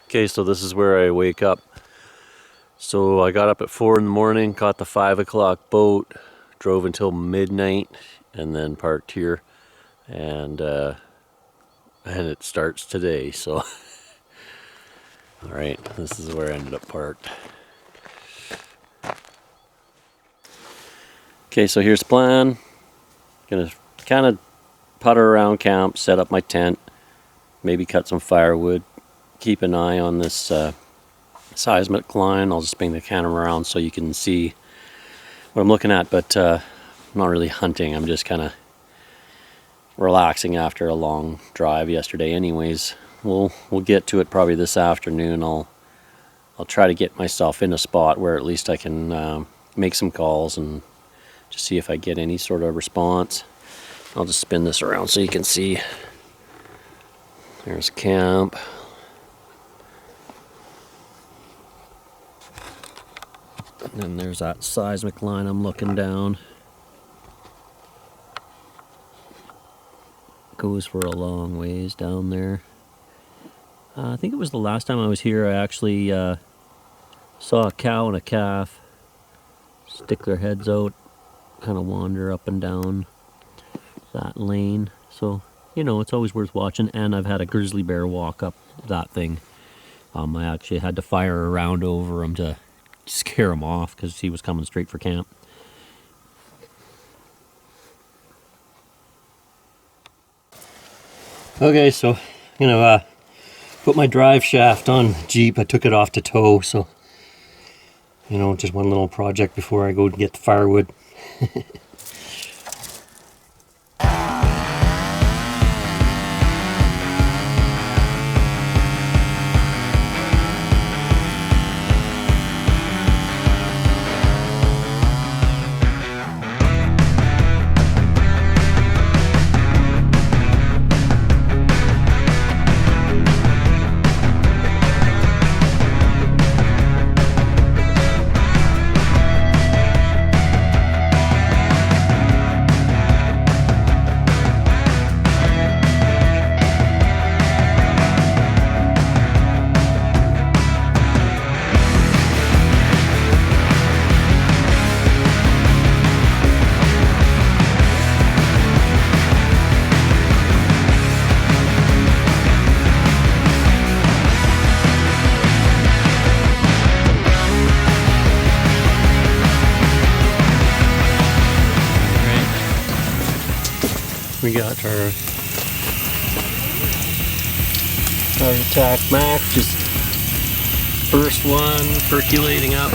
Okay, so this is where I wake up. So I got up at 4 in the morning, caught the 5 o'clock boat, drove until midnight, and then parked here. And it starts today, so alright, this is where I ended up parked. Okay, so here's the plan. Gonna kind of putter around camp, set up my tent, maybe cut some firewood, keep an eye on this seismic line. I'll just bring the camera around so you can see what I'm looking at, but I'm not really hunting. I'm just kind of relaxing after a long drive yesterday anyways. We'll get to it probably this afternoon. I'll try to get myself in a spot where at least I can make some calls and just see if I get any sort of response. I'll just spin this around so you can see. There's camp. And then there's that seismic line I'm looking down. Goes for a long ways down there. I think it was the last time I was here I actually saw a cow and a calf stick their heads out, kind of wander up and down that lane. So, you know, it's always worth watching. And I've had a grizzly bear walk up that thing. I actually had to fire a round over him to scare him off because he was coming straight for camp. Okay, so put my drive shaft on Jeep. I took it off to tow, so just one little project before I go to get the firewood. We got our attack Mac, just first one percolating up.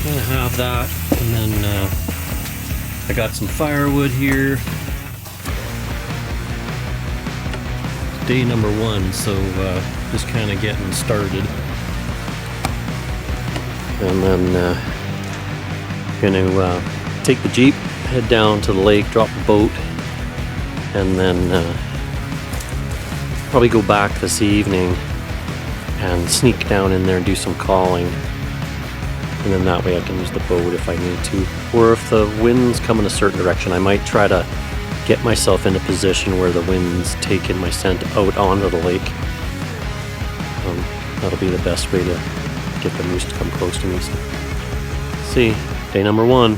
Gonna have that, and then I got some firewood here. Day number 1, so just kind of getting started. And then gonna take the Jeep, head down to the lake, drop the boat, and then probably go back this evening and sneak down in there and do some calling, and then that way I can use the boat if I need to. Or if the wind's come in a certain direction, I might try to get myself in a position where the wind's taking my scent out onto the lake. That'll be the best way to get the moose to come close to me. So, see, day number 1.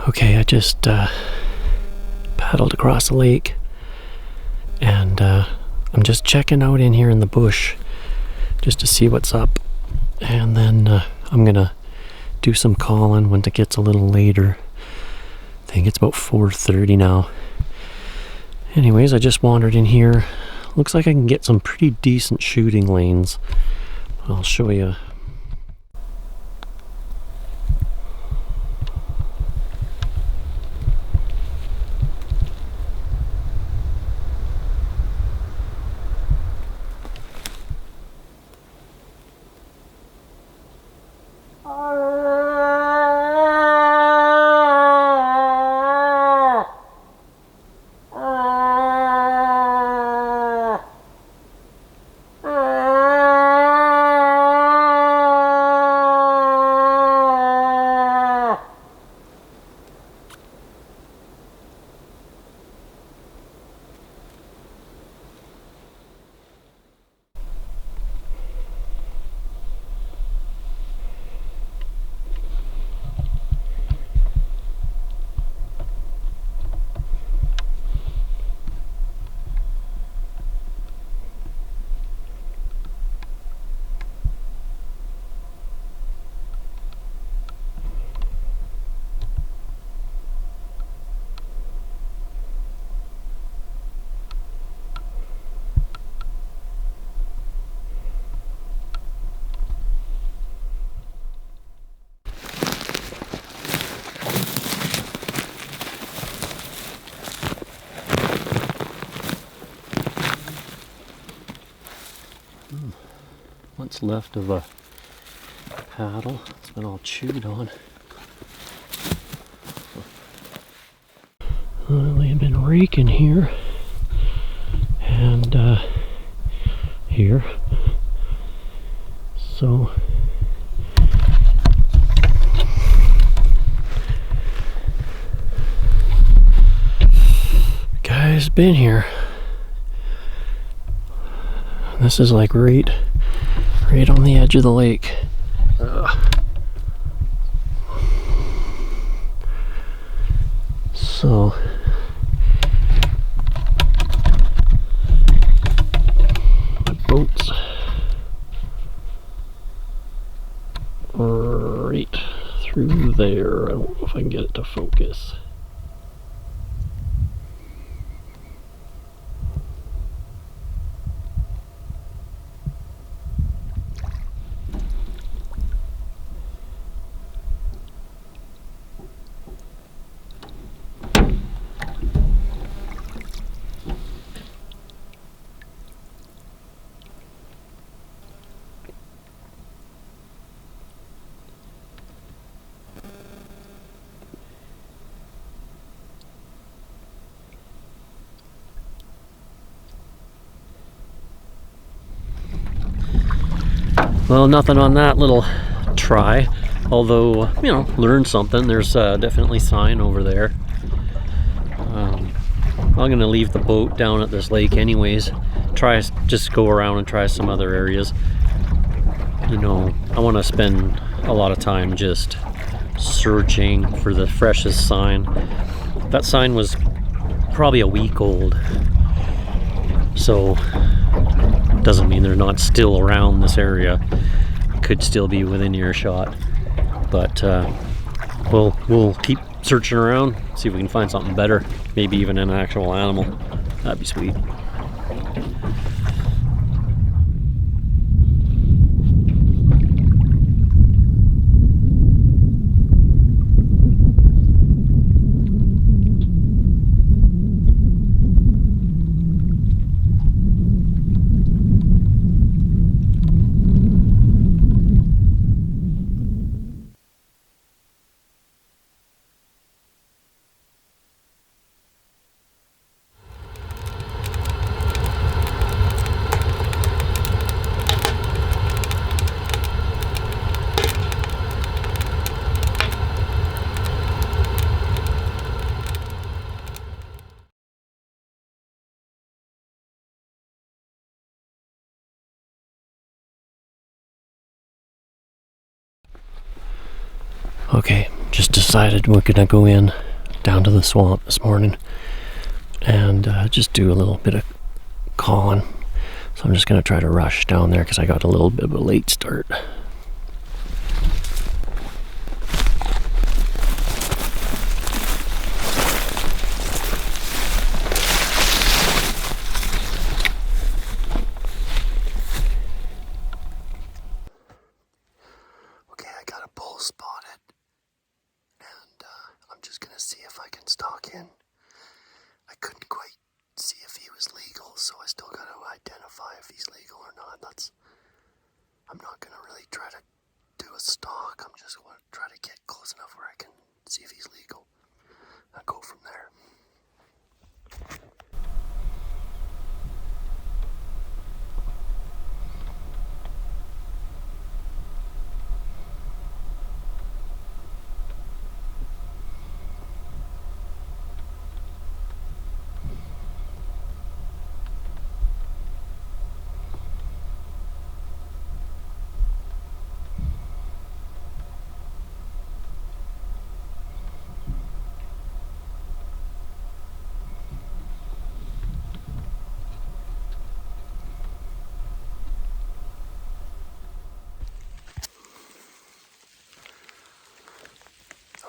Okay, I just paddled across the lake, and I'm just checking out in here in the bush just to see what's up, and then I'm gonna do some calling when it gets a little later. I think it's about 4:30 now. Anyways, I just wandered in here. Looks like I can get some pretty decent shooting lanes. I'll show you. what's left of a paddle. It's been all chewed on. Well, they've been raking here and here. So guy's been here. This is like right on the edge of the lake. So my boat's right through there. I don't know if I can get it to focus. Well, nothing on that little try, although, you know, learned something. There's definitely sign over there. I'm gonna leave the boat down at this lake anyways. Just go around and try some other areas. You know, I want to spend a lot of time just searching for the freshest sign. That sign was probably a week old, so doesn't mean they're not still around this area. Could still be within earshot, but we'll keep searching around, see if we can find something better, maybe even an actual animal. That'd be sweet. Okay, just decided we're gonna go in down to the swamp this morning and just do a little bit of calling. So I'm just gonna try to rush down there because I got a little bit of a late start. Okay, I got a bull spotted, and I'm just gonna see if I can stalk in. I couldn't quite see if he was legal, so I still gotta identify if he's legal or not. I'm not gonna really try to do a stalk. I'm just gonna try to get close enough where I can see if he's legal and go from there.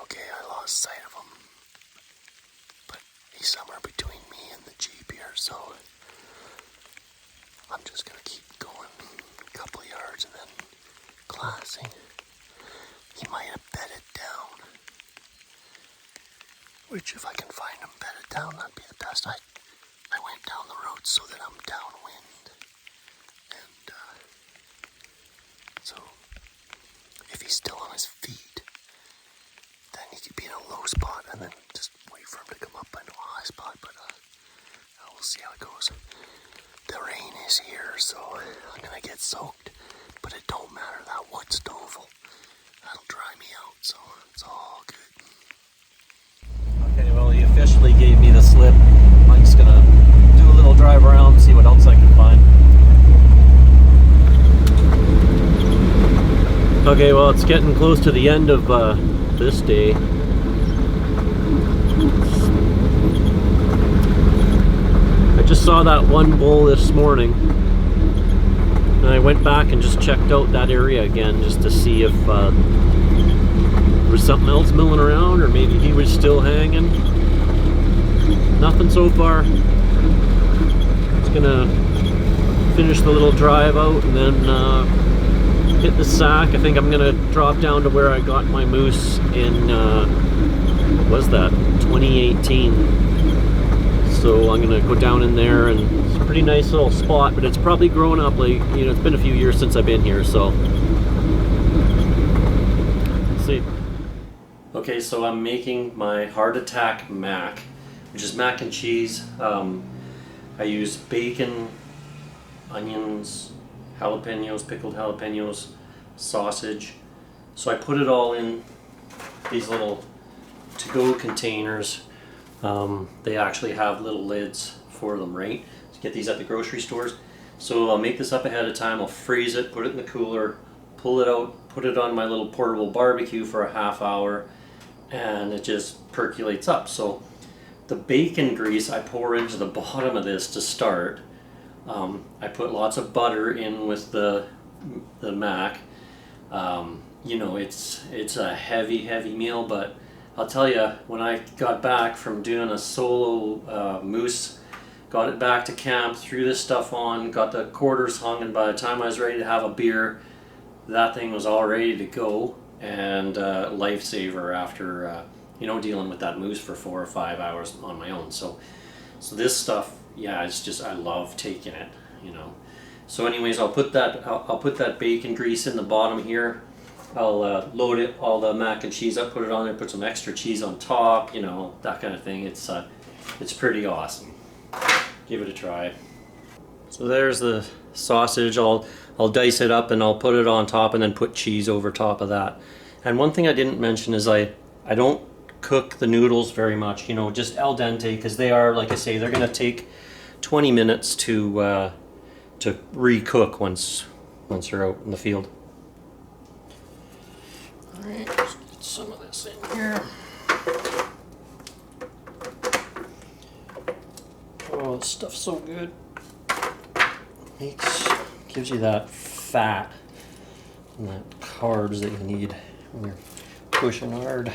Okay, I lost sight of him, but he's somewhere between me and the Jeep here, so I'm just gonna keep going a couple of yards and then glassing. He might have bedded down, which if I can find him bedded down, that'd be the best. I went down the road so that I'm downwind, and he's still on his feet, then he could be in a low spot and then just wait for him to come up into a high spot. But we'll see how it goes. The rain is here, so I'm gonna get soaked, but it don't matter. That wood stove that'll dry me out, so it's all good. Okay, well, he officially gave me the slip. I'm just gonna do a little drive around, see what else I can find. Okay, well, it's getting close to the end of this day. I just saw that one bull this morning, and I went back and just checked out that area again just to see if there was something else milling around, or maybe he was still hanging. Nothing so far. Just gonna finish the little drive out and then hit the sack. I think I'm gonna drop down to where I got my moose in what was that, 2018. So I'm gonna go down in there, and it's a pretty nice little spot, but it's probably grown up. Like, you know, it's been a few years since I've been here, so let's see. Okay, so I'm making my heart attack mac, which is mac and cheese. I use bacon, onions, jalapenos, pickled jalapenos, sausage. So I put it all in these little to-go containers. They actually have little lids for them, right? You get these at the grocery stores. So I'll make this up ahead of time. I'll freeze it, put it in the cooler, pull it out, put it on my little portable barbecue for a half hour, and it just percolates up. So the bacon grease I pour into the bottom of this to start. I put lots of butter in with the mac. You know, it's a heavy meal, but I'll tell you, when I got back from doing a solo moose, got it back to camp, threw this stuff on, got the quarters hung, and by the time I was ready to have a beer, that thing was all ready to go, and lifesaver after you know, dealing with that moose for 4 or 5 hours on my own. So this stuff, yeah, it's just, I love taking it, you know. So anyways, I'll put that bacon grease in the bottom here. I'll load it, all the mac and cheese up, put it on there, put some extra cheese on top, you know, that kind of thing. It's pretty awesome. Give it a try. So there's the sausage. I'll dice it up and I'll put it on top and then put cheese over top of that. And one thing I didn't mention is I don't cook the noodles very much, you know, just al dente, because they are, like I say, they're going to take 20 minutes to re-cook once they're out in the field. All right, let's get some of this in here. Oh, this stuff's so good. Gives you that fat and that carbs that you need when you're pushing hard.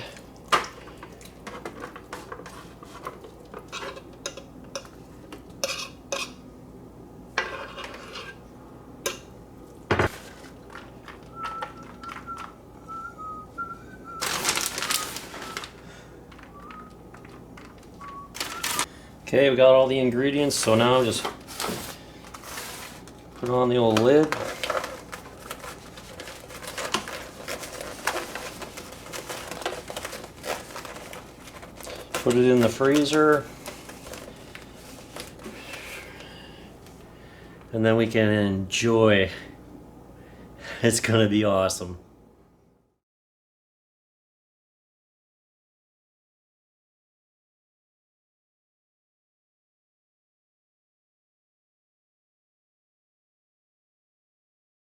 Okay, we got all the ingredients, so now just put on the old lid. Put it in the freezer. And then we can enjoy. It's gonna be awesome.